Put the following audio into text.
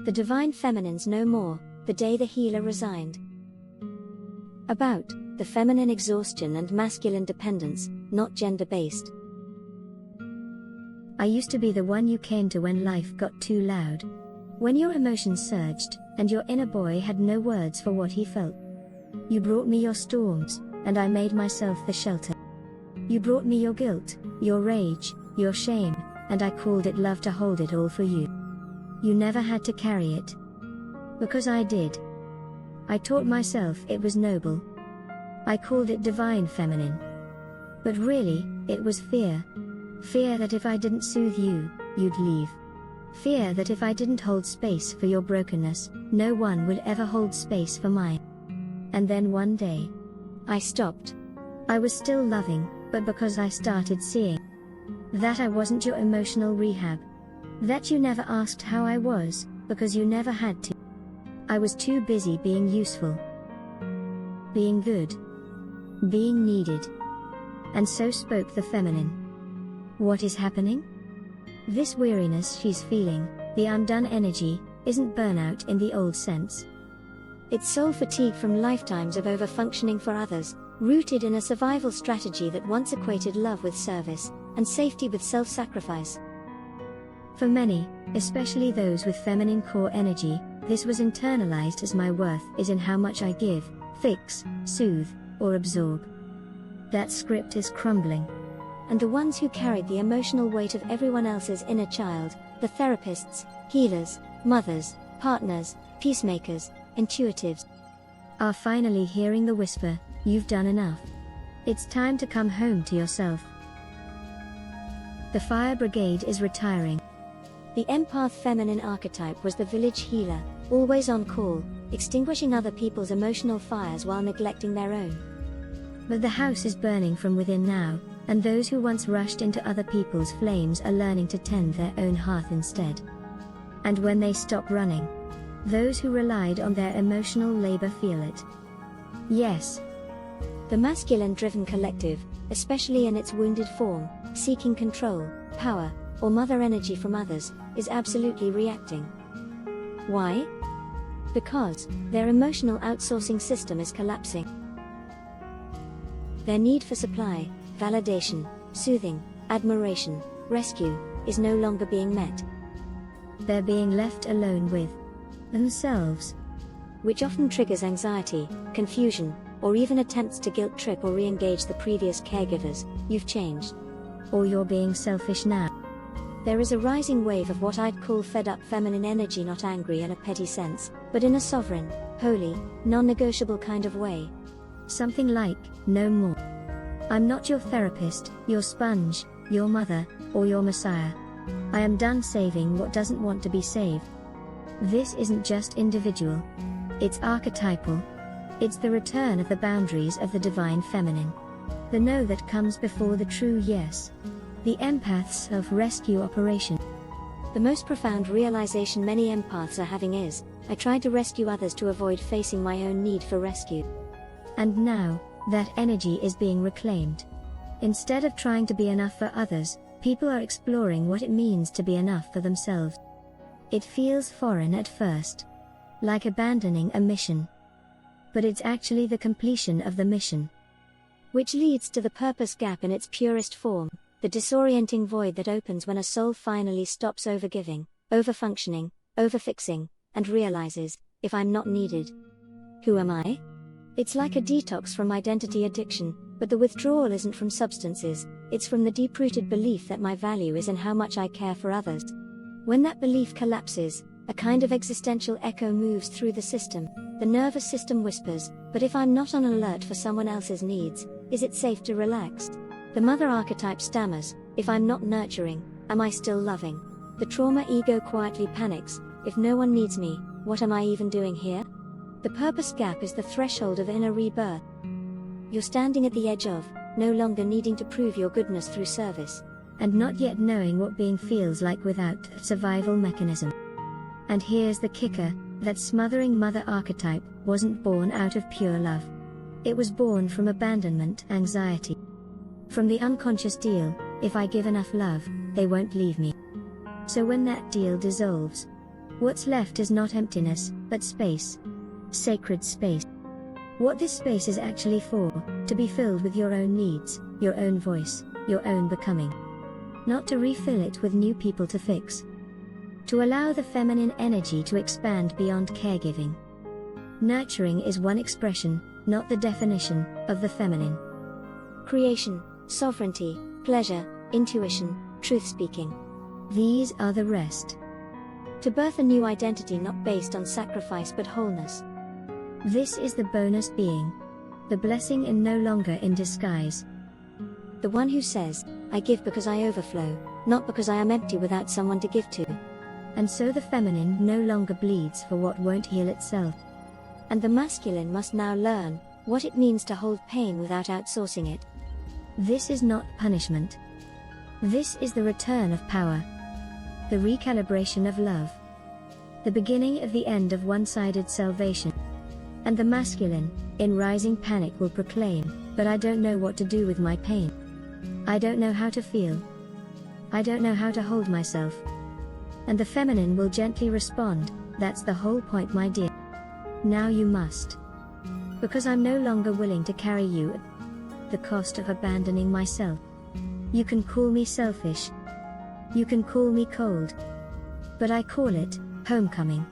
The divine feminines no more, the day the healer resigned. About the feminine exhaustion and masculine dependence, not gender-based. I used to be the one you came to when life got too loud. When your emotions surged, and your inner boy had no words for what he felt. You brought me your storms, and I made myself the shelter. You brought me your guilt, your rage, your shame, and I called it love to hold it all for you. You never had to carry it. Because I did. I taught myself it was noble. I called it divine feminine. But really, it was fear. Fear that if I didn't soothe you, you'd leave. Fear that if I didn't hold space for your brokenness, no one would ever hold space for mine. And then one day, I stopped. I was still loving, but because I started seeing that I wasn't your emotional rehab. That you never asked how I was, because you never had to. I was too busy being useful, being good, being needed. And so spoke the feminine. What is happening? This weariness she's feeling, the undone energy, isn't burnout in the old sense. It's soul fatigue from lifetimes of over-functioning for others, rooted in a survival strategy that once equated love with service, and safety with self-sacrifice. For many, especially those with feminine core energy, this was internalized as my worth is in how much I give, fix, soothe, or absorb. That script is crumbling. And the ones who carried the emotional weight of everyone else's inner child, the therapists, healers, mothers, partners, peacemakers, intuitives, are finally hearing the whisper, you've done enough. It's time to come home to yourself. The fire brigade is retiring. The empath feminine archetype was the village healer, always on call, extinguishing other people's emotional fires while neglecting their own. But the house is burning from within now, and those who once rushed into other people's flames are learning to tend their own hearth instead. And when they stop running, those who relied on their emotional labor feel it. Yes. The masculine-driven collective, especially in its wounded form, seeking control, power, or mother energy from others, is absolutely reacting. Why? Because their emotional outsourcing system is collapsing. Their need for supply, validation, soothing, admiration, rescue, is no longer being met. They're being left alone with themselves, which often triggers anxiety, confusion, or even attempts to guilt trip or re-engage the previous caregivers. You've changed. Or you're being selfish now. There is a rising wave of what I'd call fed-up feminine energy, not angry in a petty sense, but in a sovereign, holy, non-negotiable kind of way. Something like, no more. I'm not your therapist, your sponge, your mother, or your messiah. I am done saving what doesn't want to be saved. This isn't just individual. It's archetypal. It's the return of the boundaries of the divine feminine. The no that comes before the true yes. The empath's self-rescue operation. The most profound realization many empaths are having is, I tried to rescue others to avoid facing my own need for rescue. And now, that energy is being reclaimed. Instead of trying to be enough for others, people are exploring what it means to be enough for themselves. It feels foreign at first. Like abandoning a mission. But it's actually the completion of the mission. Which leads to the purpose gap in its purest form, the disorienting void that opens when a soul finally stops overgiving, overfunctioning, overfixing, and realizes, if I'm not needed, who am I? It's like a detox from identity addiction, but the withdrawal isn't from substances, it's from the deep-rooted belief that my value is in how much I care for others. When that belief collapses, a kind of existential echo moves through the system. The nervous system whispers, but if I'm not on alert for someone else's needs, is it safe to relax? The mother archetype stammers, if I'm not nurturing, am I still loving? The trauma ego quietly panics, if no one needs me, what am I even doing here? The purpose gap is the threshold of inner rebirth. You're standing at the edge of, no longer needing to prove your goodness through service. And not yet knowing what being feels like without a survival mechanism. And here's the kicker, that smothering mother archetype wasn't born out of pure love. It was born from abandonment anxiety. From the unconscious deal, if I give enough love, they won't leave me. So when that deal dissolves, What's left is not emptiness, but space. Sacred space. What this space is actually for, to be filled with your own needs, your own voice, your own becoming. Not to refill it with new people to fix. To allow the feminine energy to expand beyond caregiving. Nurturing is one expression, not the definition, of the feminine. Creation, sovereignty, pleasure, intuition, truth-speaking. These are the rest. To birth a new identity not based on sacrifice but wholeness. This is the bonus being. The blessing in no longer in disguise. The one who says, I give because I overflow, not because I am empty without someone to give to. And so the feminine no longer bleeds for what won't heal itself. And the masculine must now learn what it means to hold pain without outsourcing it. This is not punishment. This is the return of power. The recalibration of love. The beginning of the end of one-sided salvation. And the masculine, in rising panic, will proclaim, but I don't know what to do with my pain. I don't know how to feel. I don't know how to hold myself. And the feminine will gently respond, that's the whole point, my dear. Now you must. Because I'm no longer willing to carry you at the cost of abandoning myself. You can call me selfish. You can call me cold. But I call it homecoming.